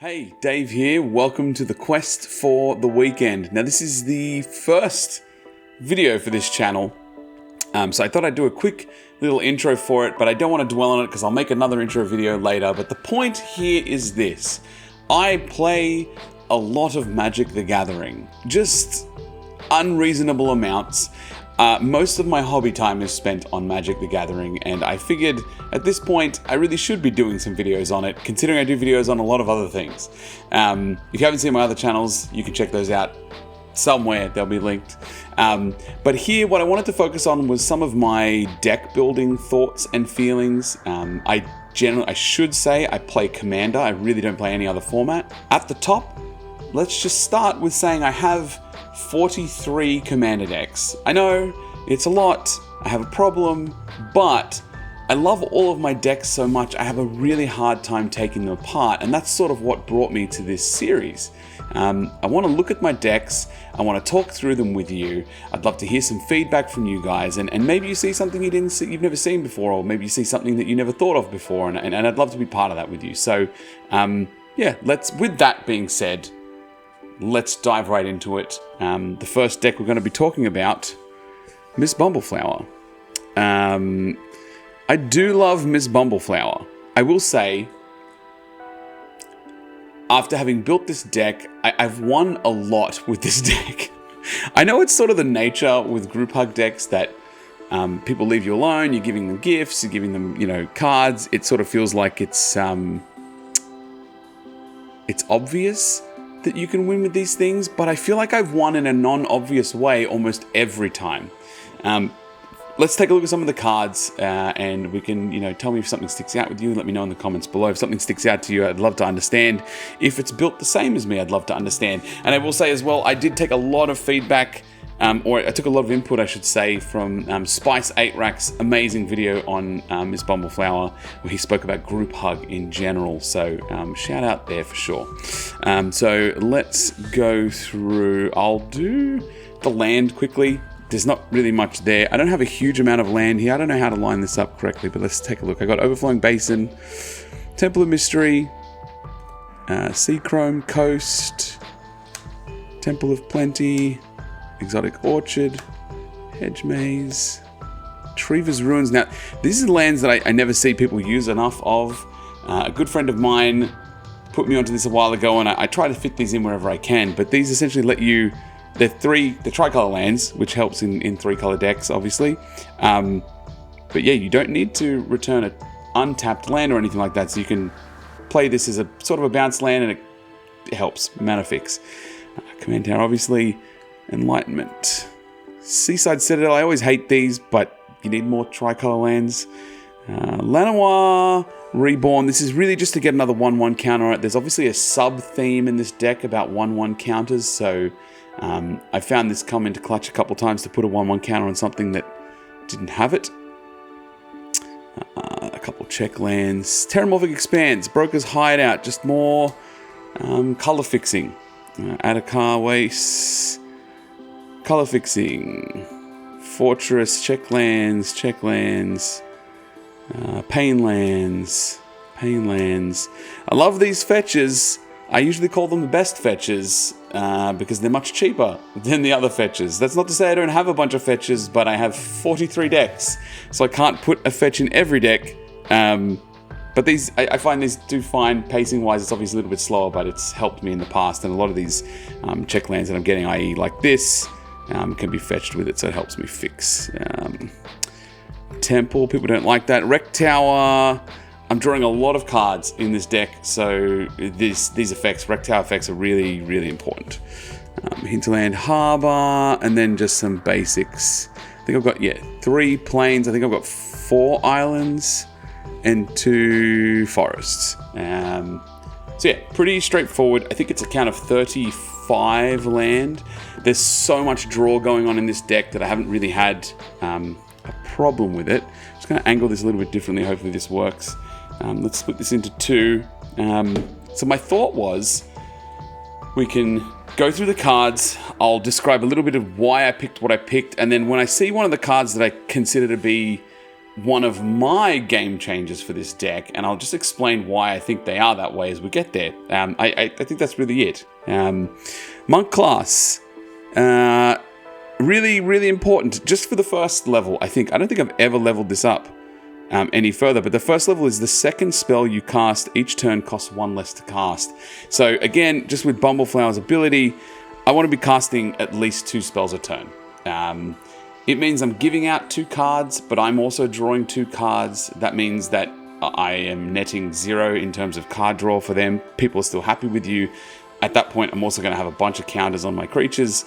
Hey, Dave here. Welcome to the quest for the weekend. Now, this is the first video for this channel, so I thought I'd do a quick little intro for it, but I don't want to dwell on it because I'll make another intro video later. But the point here is this. I play a lot of Magic the Gathering, just unreasonable amounts. Most of my hobby time is spent on Magic the Gathering, and I figured at this point I really should be doing some videos on it, considering I do videos on a lot of other things. If you haven't seen my other channels, you can check those out somewhere, they'll be linked. But here what I wanted to focus on was some of my deck building thoughts and feelings. I should say I play Commander, I really don't play any other format. At the top, let's just start with saying I have 43 Commander decks. I know, it's a lot, I have a problem, but I love all of my decks so much I have a really hard time taking them apart, and that's sort of what brought me to this series. I want to look at my decks, I want to talk through them with you, I'd love to hear some feedback from you guys, and maybe you see something you've never seen before, or maybe you see something that you never thought of before, and I'd love to be part of that with you. So, yeah, with that being said, let's dive right into it. The first deck we're going to be talking about, Miss Bumbleflower. I do love Miss Bumbleflower. I will say, after having built this deck, I've won a lot with this deck. I know it's sort of the nature with group hug decks that people leave you alone, you're giving them gifts, you're giving them, cards. It sort of feels like it's obvious that you can win with these things, but I feel like I've won in a non-obvious way almost every time. Let's take a look at some of the cards, and we can, tell me if something sticks out with you. Let me know in the comments below. If something sticks out to you, I'd love to understand. If it's built the same as me, I'd love to understand. And I will say as well, I did take a lot of feedback, or I took a lot of input, I should say, from Spice 8 Rack's amazing video on Miss Bumbleflower, where he spoke about group hug in general. So shout out there for sure. So let's go through. I'll do the land quickly. There's not really much there. I don't have a huge amount of land here. I don't know how to line this up correctly, but let's take a look. I got Overflowing Basin, Temple of Mystery, Seachrome Coast, Temple of Plenty, Exotic Orchard, Hedge Maze, Trevor's Ruins. Now, these are lands that I never see people use enough of. A good friend of mine put me onto this a while ago, and I try to fit these in wherever I can, but these essentially let you... They're tricolor lands, which helps in three-color decks, obviously. But yeah, you don't need to return an untapped land or anything like that, so you can play this as a sort of a bounce land, and it helps. Mana fix. Command Tower, obviously. Enlightenment. Seaside Citadel, I always hate these, but you need more tricolor lands. Lanoir Reborn, this is really just to get another 1/1 counter on it. There's obviously a sub-theme in this deck about 1/1 counters, so I found this come into clutch a couple times to put a 1/1 counter on something that didn't have it. A couple check lands. Terramorphic Expanse, Broker's Hideout, just more color fixing. Adakar Waste, color fixing. Fortress, check lands, Painlands. I love these fetches. I usually call them the best fetches because they're much cheaper than the other fetches. That's not to say I don't have a bunch of fetches, but I have 43 decks, so I can't put a fetch in every deck. But these, I find these do fine pacing-wise. It's obviously a little bit slower, but it's helped me in the past. And a lot of these check lands that I'm getting, i.e. like this, can be fetched with it, so it helps me fix. Temple, people don't like that. Wreck Tower, I'm drawing a lot of cards in this deck, so these effects, Wreck Tower effects, are really, really important. Hinterland Harbor, and then just some basics. I think I've got, 3 plains. I think I've got 4 islands and 2 forests. So yeah, pretty straightforward. I think it's a count of 35 land. There's so much draw going on in this deck that I haven't really had a problem with it. I'm just going to angle this a little bit differently. Hopefully this works. Let's split this into 2. So my thought was we can go through the cards. I'll describe a little bit of why I picked what I picked, and then when I see one of the cards that I consider to be one of my game changers for this deck, and I'll just explain why I think they are that way as we get there. I think that's really it. Monk class, really, really important. Just for the first level, I don't think I've ever leveled this up any further, but the first level is the second spell you cast each turn costs 1 less to cast. So again, just with Bumbleflower's ability, I want to be casting at least 2 spells a turn. It means I'm giving out 2 cards, but I'm also drawing 2 cards. That means that I am netting 0 in terms of card draw for them. People are still happy with you. At that point, I'm also going to have a bunch of counters on my creatures.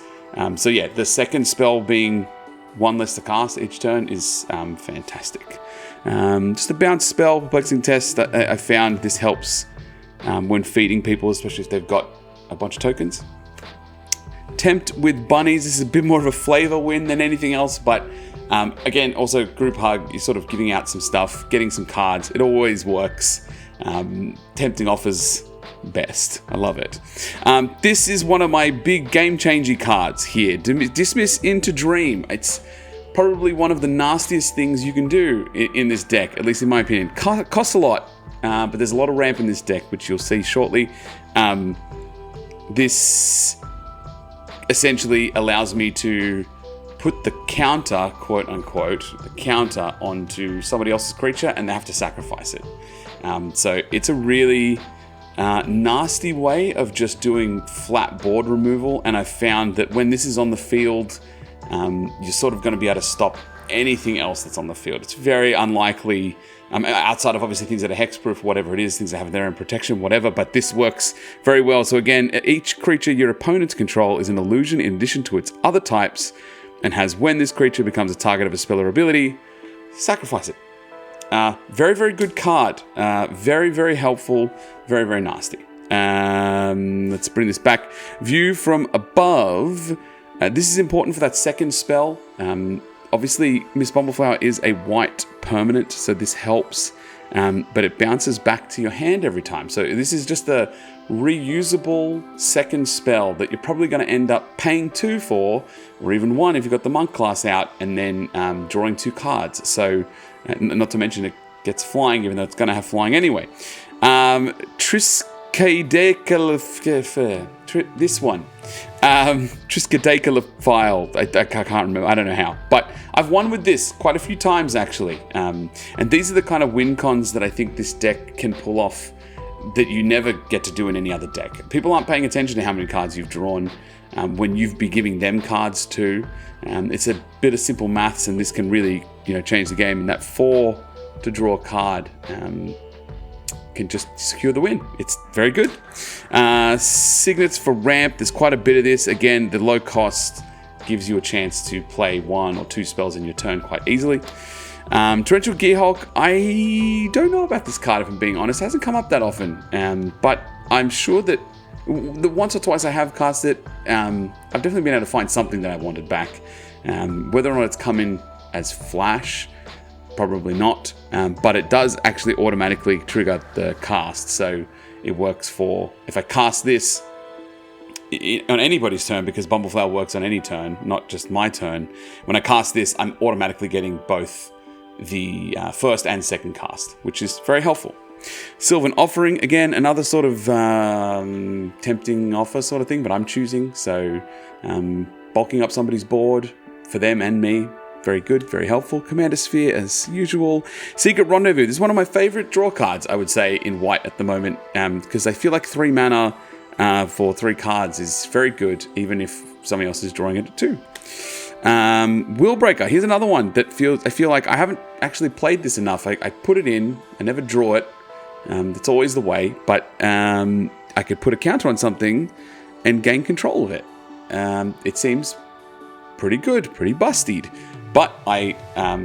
So yeah, the second spell being 1 less to cast each turn is fantastic. Just a bounce spell, perplexing test. I found this helps when feeding people, especially if they've got a bunch of tokens. Tempt with bunnies. This is a bit more of a flavor win than anything else, but again, also group hug. You're sort of giving out some stuff, getting some cards. It always works. Tempting offers best. I love it. This is one of my big game-changing cards here. Dismiss into Dream. It's probably one of the nastiest things you can do in this deck, at least in my opinion. Costs a lot, but there's a lot of ramp in this deck, which you'll see shortly. This essentially allows me to put the counter, quote unquote, the counter onto somebody else's creature, and they have to sacrifice it. So it's a really nasty way of just doing flat board removal, and I found that when this is on the field, you're sort of going to be able to stop anything else that's on the field. It's very unlikely, outside of obviously things that are hexproof, whatever it is, things that have their own protection, whatever, but this works very well. So again, each creature your opponents control is an illusion in addition to its other types, and has, when this creature becomes a target of a spell or ability, sacrifice it. Very, very good card. Very, very helpful. Very, very nasty. Let's bring this back. View from above. This is important for that second spell. Obviously, Miss Bumbleflower is a white permanent, so this helps, but it bounces back to your hand every time. So this is just a reusable second spell that you're probably going to end up paying 2 for, or even 1 if you've got the monk class out, and then drawing 2 cards. So, not to mention it gets flying, even though it's going to have flying anyway. This one. Triskaidekaphile. I can't remember. I don't know how. But I've won with this quite a few times, actually. And these are the kind of win cons that I think this deck can pull off that you never get to do in any other deck. People aren't paying attention to how many cards you've drawn when you've been giving them cards too. It's a bit of simple maths, and this can really, change the game. And that 4 to draw a card can just secure the win. It's very good. Signets for ramp. There's quite a bit of this. Again, the low cost gives you a chance to play 1 or 2 spells in your turn quite easily. Torrential Gearhulk. I don't know about this card, if I'm being honest. It hasn't come up that often. But I'm sure that the once or twice I have cast it, I've definitely been able to find something that I wanted back. Whether or not it's come in as flash, probably not, but it does actually automatically trigger the cast, so it works for, if I cast this on anybody's turn, because Bumbleflower works on any turn, not just my turn. When I cast this, I'm automatically getting both the first and second cast, which is very helpful. Sylvan Offering, again, another sort of tempting offer sort of thing, but I'm choosing, so bulking up somebody's board for them and me. Very good, very helpful. Commander Sphere, as usual. Secret Rendezvous. This is one of my favorite draw cards, I would say, in white at the moment, because I feel like 3 mana for 3 cards is very good, even if somebody else is drawing it too. Willbreaker. Here's another one that I feel like I haven't actually played this enough. I put it in, I never draw it. That's always the way, but I could put a counter on something and gain control of it. It seems pretty good, pretty busted. But I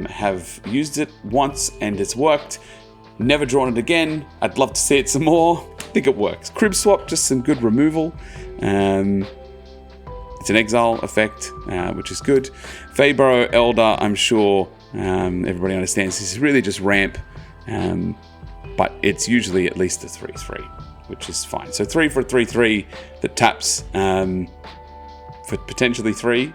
have used it once and it's worked. Never drawn it again. I'd love to see it some more. I think it works. Crib Swap, just some good removal. It's an exile effect, which is good. Bloomburrow Elder, I'm sure everybody understands. This is really just ramp. But it's usually at least a 3/3, which is fine. So 3 for a 3/3 that taps for potentially 3.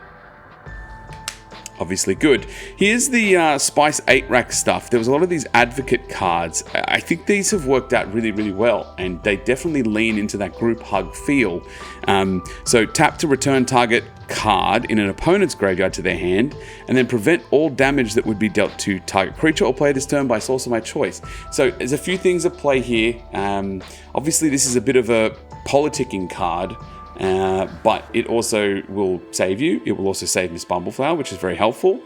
obviously good. Here's the Spice 8 rack stuff. There was a lot of these advocate cards. I think these have worked out really, really well, and they definitely lean into that group hug feel. So tap to return target card in an opponent's graveyard to their hand, and then prevent all damage that would be dealt to target creature or player this turn by source of my choice. So there's a few things at play here. Obviously this is a bit of a politicking card, but it also will save you. It will also save Miss Bumbleflower, which is very helpful.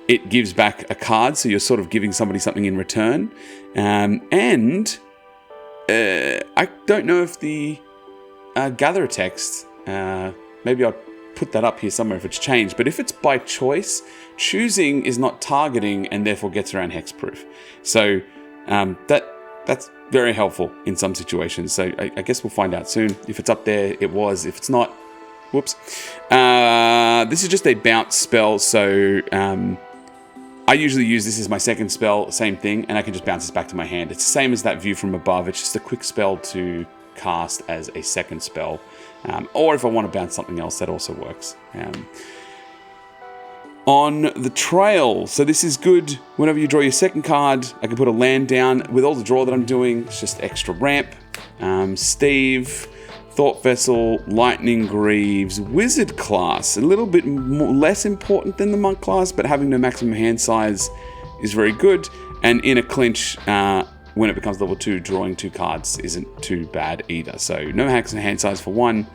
It gives back a card, so you're sort of giving somebody something in return. And I don't know if the Gatherer text, maybe I'll put that up here somewhere if it's changed, but if it's by choice, choosing is not targeting and therefore gets around hexproof. So that's very helpful in some situations. So I guess we'll find out soon. If it's up there, it was. If it's not, whoops. This is just a bounce spell, so I usually use this as my second spell, same thing, and I can just bounce this back to my hand. It's the same as that view from above. It's just a quick spell to cast as a second spell. Or if I want to bounce something else, that also works. On the trail, so this is good whenever you draw your second card. I can put a land down. With all the draw that I'm doing, it's just extra ramp. Steve, Thought Vessel, Lightning Greaves, Wizard class. A little bit less important than the Monk class, but having no maximum hand size is very good. And in a clinch, when it becomes level 2, drawing 2 cards isn't too bad either. So no maximum hand size for 1,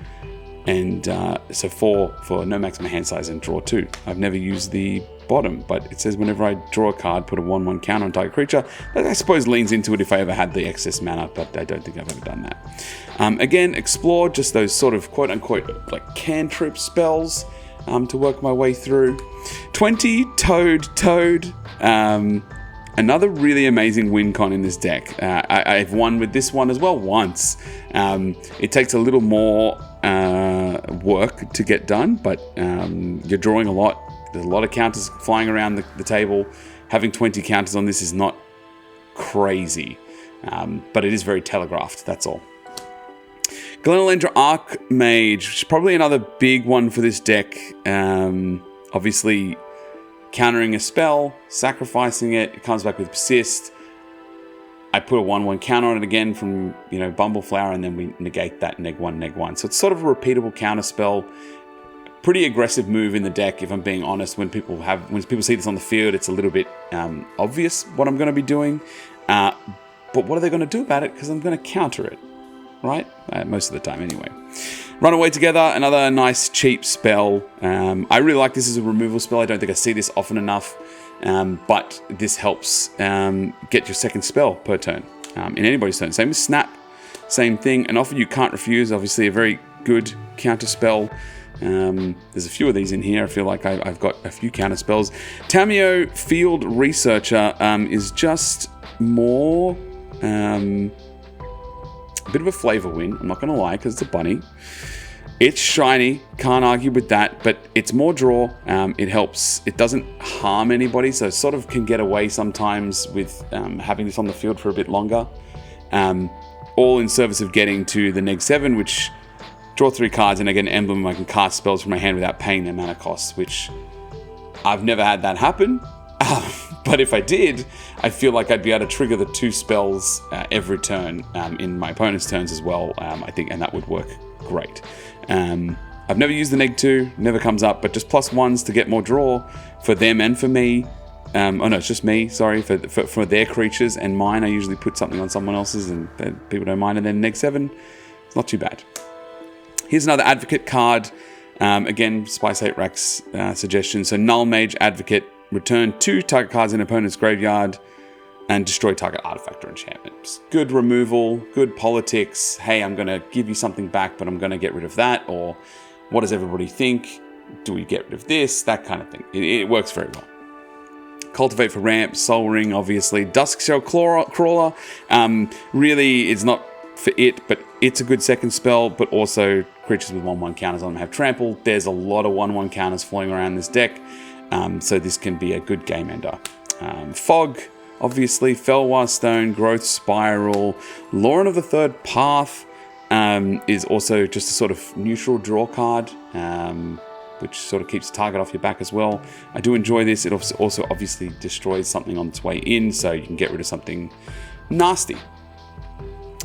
and so 4 for no maximum hand size and draw 2. I've never used the bottom, but it says whenever I draw a card, put a 1/1 counter on target creature. That I suppose leans into it if I ever had the excess mana, but I don't think I've ever done that. Again, explore just those sort of quote-unquote like cantrip spells to work my way through. 20 Toad. Another really amazing win con in this deck. I've won with this one as well once. It takes a little more work to get done, but you're drawing a lot. There's a lot of counters flying around the table. Having 20 counters on this is not crazy, but it is very telegraphed, that's all. Glenelendra Archmage, which is probably another big one for this deck. Obviously, countering a spell, sacrificing it, it comes back with Persist. I put a 1/1 counter on it again from, Bumbleflower, and then we negate that neg1. So it's sort of a repeatable counter spell. Pretty aggressive move in the deck, if I'm being honest. When people see this on the field, it's a little bit obvious what I'm going to be doing. But what are they going to do about it? Because I'm going to counter it, right? Most of the time, anyway. Run Away Together, another nice cheap spell. I really like this as a removal spell. I don't think I see this often enough, but this helps get your second spell per turn in anybody's turn. Same as Snap, same thing. An Offer You Can't Refuse, obviously a very good counter spell. There's a few of these in here. I feel like I've got a few counter spells. Tameo Field Researcher is just more a bit of a flavor win, I'm not going to lie, because it's a bunny. It's shiny, can't argue with that, but it's more draw. It helps. It doesn't harm anybody, so it sort of can get away sometimes with having this on the field for a bit longer. All in service of getting to the neg 7, which draw 3 cards and I get an emblem. I can cast spells from my hand without paying their mana costs, which I've never had that happen. But if I did, I feel like I'd be able to trigger the 2 spells every turn in my opponent's turns as well, I think, and that would work great. I've never used the neg 2, never comes up, but just +1s to get more draw for them and for me. Oh no, it's just me, sorry, for their creatures, and mine I usually put something on someone else's and people don't mind, and then neg 7, it's not too bad. Here's another Advocate card. Again, Spice 8 Rack's suggestion. So Null Mage Advocate, return 2 target cards in opponent's graveyard and destroy target artifact or enchantment. Just good removal, good politics. Hey, I'm going to give you something back, but I'm going to get rid of that. Or what does everybody think? Do we get rid of this? That kind of thing. It works very well. Cultivate for ramp, Soul Ring, obviously. Duskshell Crawler. Really, it's not for it, but it's a good second spell, but also creatures with 1/1 counters on them have trample. There's a lot of 1/1 counters flying around this deck, so this can be a good game ender. Fog, obviously, Felwar Stone, Growth Spiral, Lauren of the Third Path is also just a sort of neutral draw card, which sort of keeps the target off your back as well. I do enjoy this. It also obviously destroys something on its way in, so you can get rid of something nasty.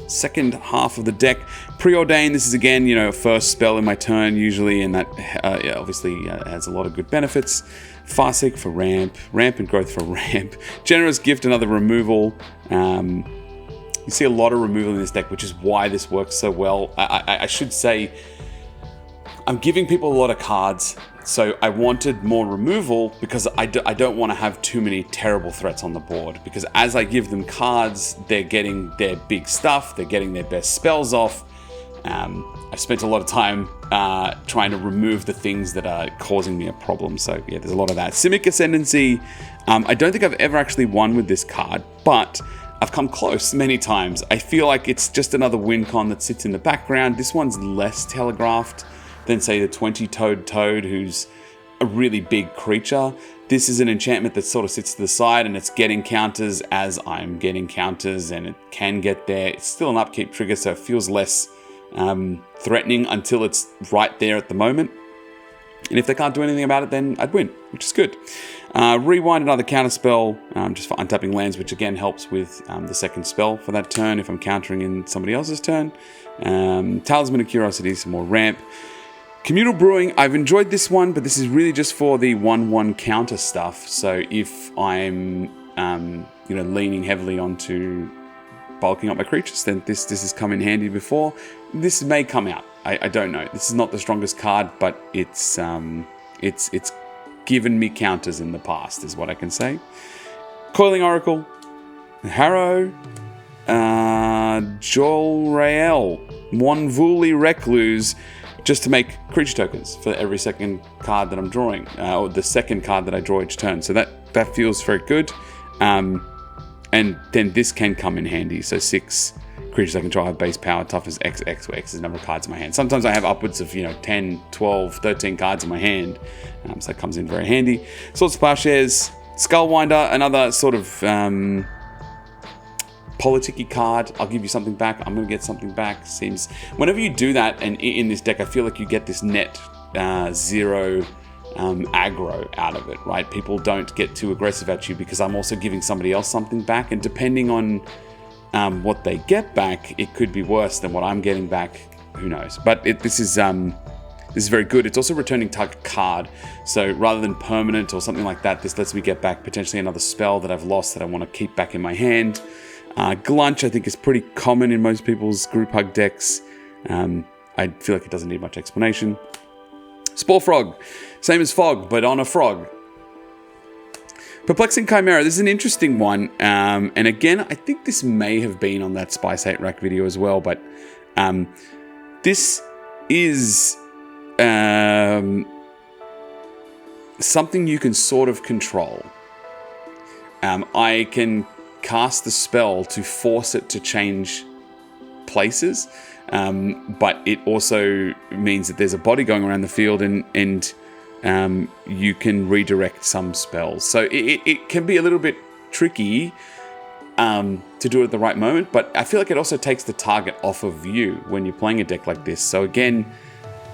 Second half of the deck, Preordain. This is again, a first spell in my turn usually, and that obviously has a lot of good benefits. Farseek for ramp, Rampant Growth for ramp, Generous Gift, another removal. You see a lot of removal in this deck, which is why this works so well. I should say, I'm giving people a lot of cards, so I wanted more removal because I don't want to have too many terrible threats on the board, because as I give them cards, they're getting their big stuff, they're getting their best spells off. I spent a lot of time trying to remove the things that are causing me a problem, so yeah, there's a lot of that. Simic Ascendancy, I don't think I've ever actually won with this card, but I've come close many times. I feel like it's just another win con that sits in the background. This one's less telegraphed than, say, the 20-toed Toad, who's a really big creature. This is an enchantment that sort of sits to the side, and it's getting counters as I'm getting counters, and it can get there. It's still an upkeep trigger, so it feels less threatening until it's right there at the moment. And if they can't do anything about it, then I'd win, which is good. Rewind, another counter spell, just for untapping lands, which again helps with the second spell for that turn if I'm countering in somebody else's turn. Talisman of Curiosity, some more ramp. Communal Brewing, I've enjoyed this one, but this is really just for the 1/1 counter stuff. So if I'm leaning heavily onto bulking up my creatures, then this has come in handy before. This may come out. I don't know. This is not the strongest card, but it's given me counters in the past, is what I can say. Coiling Oracle, Harrow, Jolrael, Monvuli Recluse, just to make creature tokens for every second card that I'm drawing, or the second card that I draw each turn. So that feels very good. And then this can come in handy. So 6 creatures I control have base power, toughness X, X, where X is the number of cards in my hand. Sometimes I have upwards of 10, 12, 13 cards in my hand. So that comes in very handy. Swords of Plowshares, Skullwinder, another sort of politic-y card. I'll give you something back, I'm going to get something back. Seems whenever you do that, and in this deck, I feel like you get this net 0 aggro out of it, right? People don't get too aggressive at you because I'm also giving somebody else something back, and depending on what they get back, it could be worse than what I'm getting back. Who knows? But this is very good. It's also returning target card, so rather than permanent or something like that, this lets me get back potentially another spell that I've lost that I want to keep back in my hand. Glunch, I think, is pretty common in most people's group hug decks. I feel like it doesn't need much explanation. Spore Frog, same as Fog, but on a frog. Perplexing Chimera, this is an interesting one. And again, I think this may have been on that Spice 8 Rack video as well, but this is something you can sort of control. I can cast the spell to force it to change places, but it also means that there's a body going around the field, and you can redirect some spells. So it can be a little bit tricky to do it at the right moment, but I feel like it also takes the target off of you when you're playing a deck like this. So again,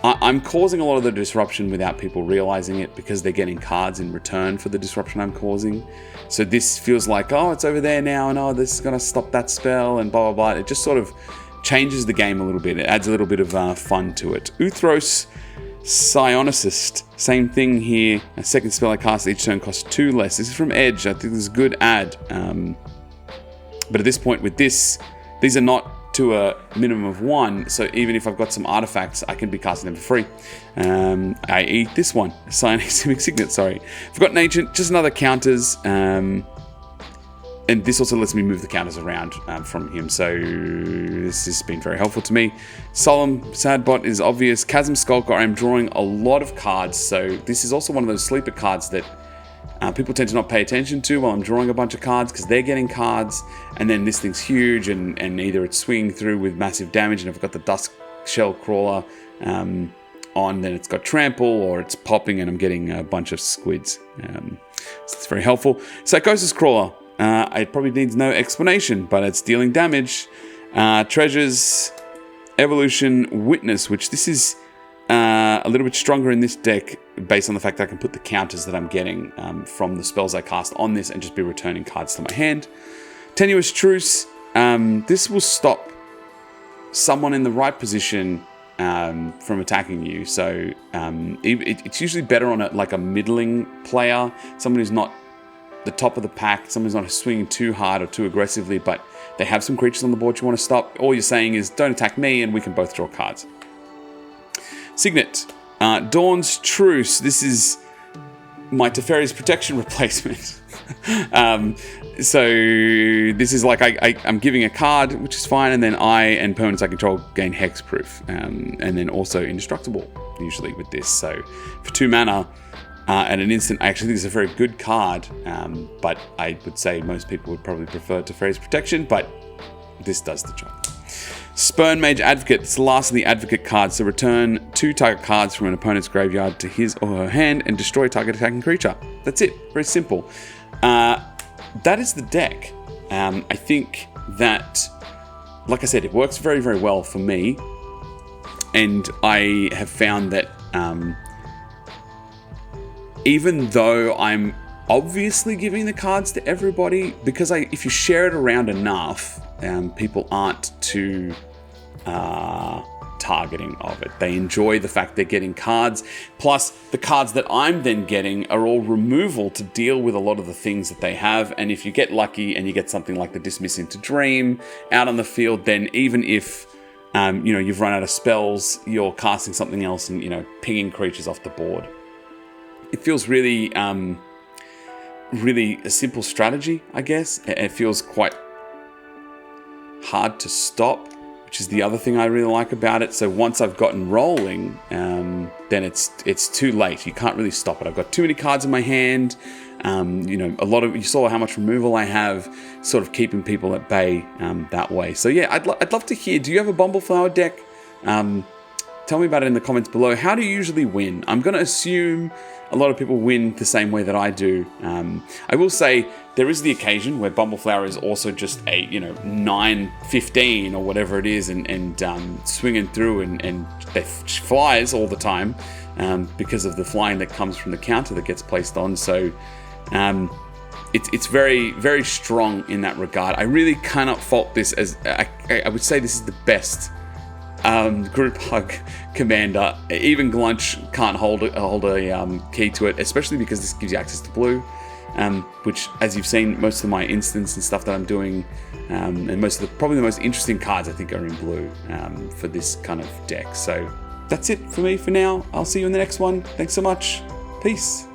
I'm causing a lot of the disruption without people realizing it because they're getting cards in return for the disruption I'm causing. So this feels like, oh, it's over there now, and oh, this is going to stop that spell, and blah, blah, blah. It just sort of changes the game a little bit. It adds a little bit of fun to it. Uthros Psionicist, same thing here. A second spell I cast each turn costs 2 less. This is from Edge. I think this is a good add. But at this point with this, these are not to a minimum of 1, so even if I've got some artifacts, I can be casting them for free. I eat this one, Psionic Simic Signet, sorry. Forgotten Ancient, just another counters, and this also lets me move the counters around from him, so this has been very helpful to me. Solemn Sadbot is obvious. Chasm Skulker, I'm drawing a lot of cards, so this is also one of those sleeper cards that people tend to not pay attention to while I'm drawing a bunch of cards because they're getting cards, and then this thing's huge, and either it's swinging through with massive damage, and if I've got the Dusk Shell Crawler on, then it's got Trample, or it's popping and I'm getting a bunch of squids. So it's very helpful. Psychosis Crawler, it probably needs no explanation, but it's dealing damage. Treasures, Evolution, Witness, which this is a little bit stronger in this deck. based on the fact that I can put the counters that I'm getting from the spells I cast on this and just be returning cards to my hand. Tenuous Truce. This will stop someone in the right position from attacking you. So it's usually better on a middling player, someone who's not the top of the pack, someone who's not swinging too hard or too aggressively, but they have some creatures on the board you want to stop. All you're saying is, don't attack me, and we can both draw cards. Signet. Dawn's Truce. This is my Teferi's Protection replacement. So this is like I'm giving a card, which is fine, and then I and permanents I control gain hexproof, and then also indestructible, usually with this. So for 2 mana, at an instant, I actually think it's a very good card, but I would say most people would probably prefer Teferi's Protection, but this does the job. Spurn Mage Advocate. It's the last of the Advocate cards. So return 2 target cards from an opponent's graveyard to his or her hand and destroy target attacking creature. That's it. Very simple. That is the deck. I think that, like I said, it works very, very well for me. And I have found that even though I'm obviously giving the cards to everybody, because if you share it around enough, people aren't too targeting of it. They enjoy the fact they're getting cards. Plus, the cards that I'm then getting are all removal to deal with a lot of the things that they have. And if you get lucky and you get something like the Dismiss into Dream out on the field, then even if you've run out of spells, you're casting something else and pinging creatures off the board. It feels really, really a simple strategy, I guess. It feels quite hard to stop, which is the other thing I really like about it. So once I've gotten rolling, then it's too late. You can't really stop it. I've got too many cards in my hand. You saw how much removal I have, sort of keeping people at bay that way. So yeah, I'd love to hear. Do you have a Bumbleflower deck? Tell me about it in the comments below. How do you usually win? I'm going to assume a lot of people win the same way that I do. I will say there is the occasion where Bumbleflower is also just a 9/15 or whatever it is, and swinging through and it flies all the time because of the flying that comes from the counter that gets placed on. So it's very, very strong in that regard. I really cannot fault this as I would say this is the best group hug commander. Even Glunch can't hold a key to it, especially because this gives you access to blue, which, as you've seen, most of my instants and stuff that I'm doing, and probably the most interesting cards I think are in blue for this kind of deck. So that's it for me for now. I'll see you in the next one. Thanks so much. Peace.